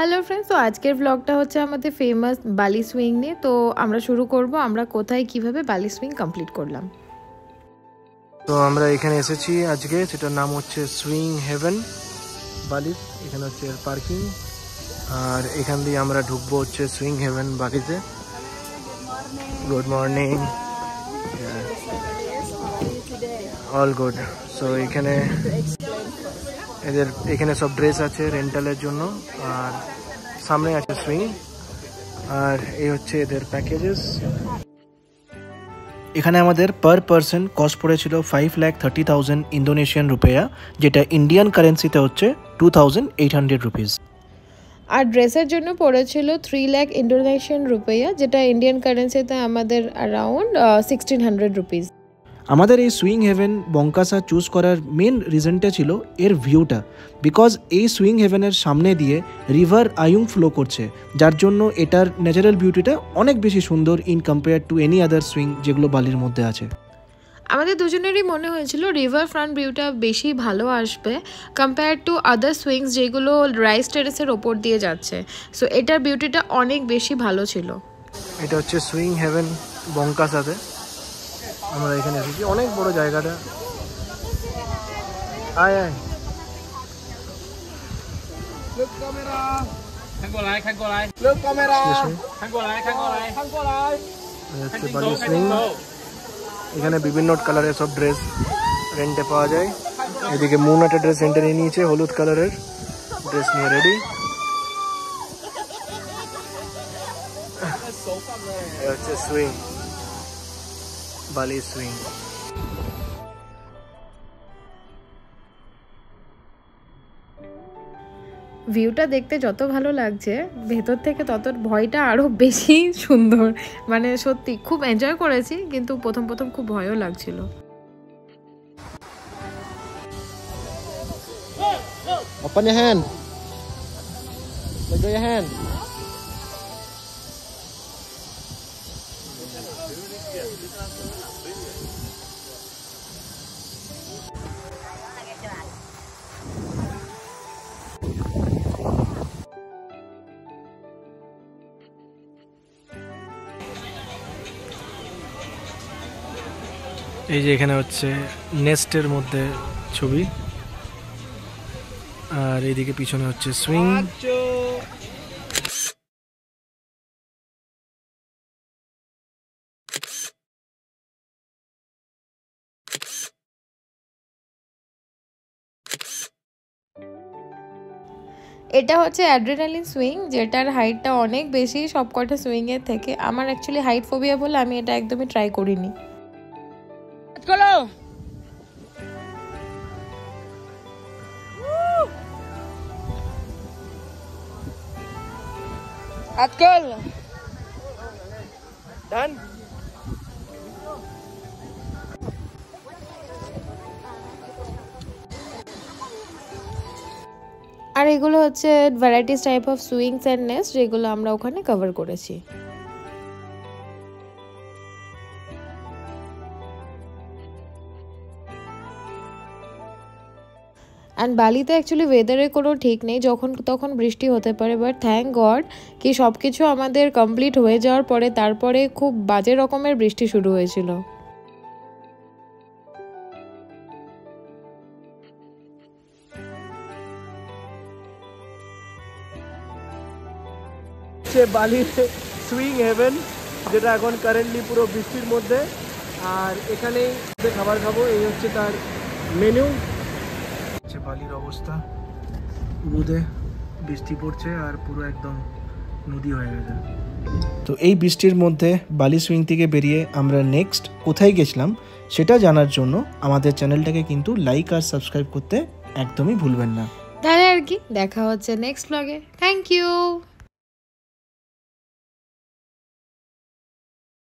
Hello friends, তো আজকের ব্লগটা হচ্ছে আমাদের ফেমাস বালি সুইং নিয়ে। তো আমরা শুরু করব আমরা কোথায় কিভাবে বালি সুইং কমপ্লিট করলাম। তো আমরা এখানে এসেছি আজকে, যেটার নাম হচ্ছে সুইং হেভেন বালি। এখানে হচ্ছে পার্কিং, আর এখান দিয়ে আমরা ঢুকবো হচ্ছে সুইং হেভেন বালিতে। Good morning, all good. So এখানে এখানে সব ড্রেস আছে রেন্টালের জন্য, আর সামনে আছে সুইং, আর এই হচ্ছে এদের প্যাকেজেস। এখানে আমাদের পার পারসন কস্ট পড়েছিল 5,30,000 ইন্দোনেশিয়ান রুপিয়া, যেটা ইন্ডিয়ান কারেন্সিতে হচ্ছে 2,800 রুপিস। আর ড্রেসের জন্য পড়েছিল 3 লাখ ইন্দোনেশিয়ান রুপিয়া, যেটা ইন্ডিয়ান কারেন্সিতে আমাদের অ্যারাউন্ড 1,600 রুপিস। আমাদের এই সুইং হেভেন বঙ্কাসা চুজ করার মেন রিজনটা ছিল এর ভিউটা, বিকজ এই সুইং হেভেনের সামনে দিয়ে রিভার আয়ুং ফ্লো করছে, যার জন্য এটার ন্যাচারাল বিউটিটা অনেক বেশি সুন্দর in compare to any other swing যেগুলো বালির মধ্যে আছে। আমাদের দুজনেরই মনে হয়েছিল রিভার ফ্রন্ট ভিউটা বেশি ভালো আসবে কম্পেয়ার টু আদার সুইংস যেগুলো রাইস টেরেসের ওপর দিয়ে যাচ্ছে। সো এটার বিউটিটা অনেক বেশি ভালো ছিল। এটা হচ্ছে সুইং হেভেন বঙ্কাসাতে আমরা এখানে এসেছি, অনেক বড় জায়গাটা। আয় আয়, এখানে বিভিন্ন কালারের সব ড্রেস রেন্টে পাওয়া যায়। এদিকে মুন একটা ড্রেস রেন্টে নিয়ে নিয়েছে, হলুদ কালারের ড্রেস নিয়ে রেডি। হচ্ছে সুইং, বালি সুইং। ভিউটা দেখতে যত ভালো লাগছে, ভেতর থেকে তত ভয়টা আরও বেশি সুন্দর। মানে সত্যি খুব এনজয় করেছি, কিন্তু প্রথম প্রথম খুব ভয়ও লাগছিল। Open your hand. Let go your hand. এই যে এখানে হচ্ছে নেস্টের মধ্যে ছবি, আর এইদিকে পিছনে হচ্ছে সুইং। এটা হচ্ছে অ্যাড্রেনালিন সুইং, যেটার হাইটটা অনেক বেশি সবকটা সুইংয়ের থেকে। আমার অ্যাকচুয়ালি হাইট ফোবিয়া বলে আমি এটা একদমই ট্রাই করিনি। আজকাল ডান। আর এগুলো হচ্ছে varieties type of swings and nest, যেগুলো আমরা ওখানে কভার করেছি। অ্যান্ড বালিতে অ্যাকচুয়ালি ওয়েদারের কোনো ঠিক নেই, যখন তখন বৃষ্টি হতে পারে। বাট থ্যাংক গড কি সব কিছু আমাদের কমপ্লিট হয়ে যাওয়ার পরে তারপরে খুব বাজে রকমের বৃষ্টি শুরু হয়েছিল। বালিতে সুইং হেভেন, যেটা এখন কারেন্টলি পুরো বৃষ্টির মধ্যে, আর এখানেই খাবার খাবো। এই হচ্ছে তার মেনু। বালির অবস্থা, রোদে বৃষ্টি পড়ছে আর পুরো একদম নদী হয়ে গেছে। তো এই বৃষ্টির মধ্যে বালি সুইং থেকে বেরিয়ে আমরা নেক্সট কোথায় গেছিলাম সেটা জানার জন্য আমাদের চ্যানেলটাকে কিন্তু লাইক আর সাবস্ক্রাইব করতে একদমই ভুলবেন না। তাহলে আর কি, দেখা হচ্ছে নেক্সট ব্লগে। Thank you.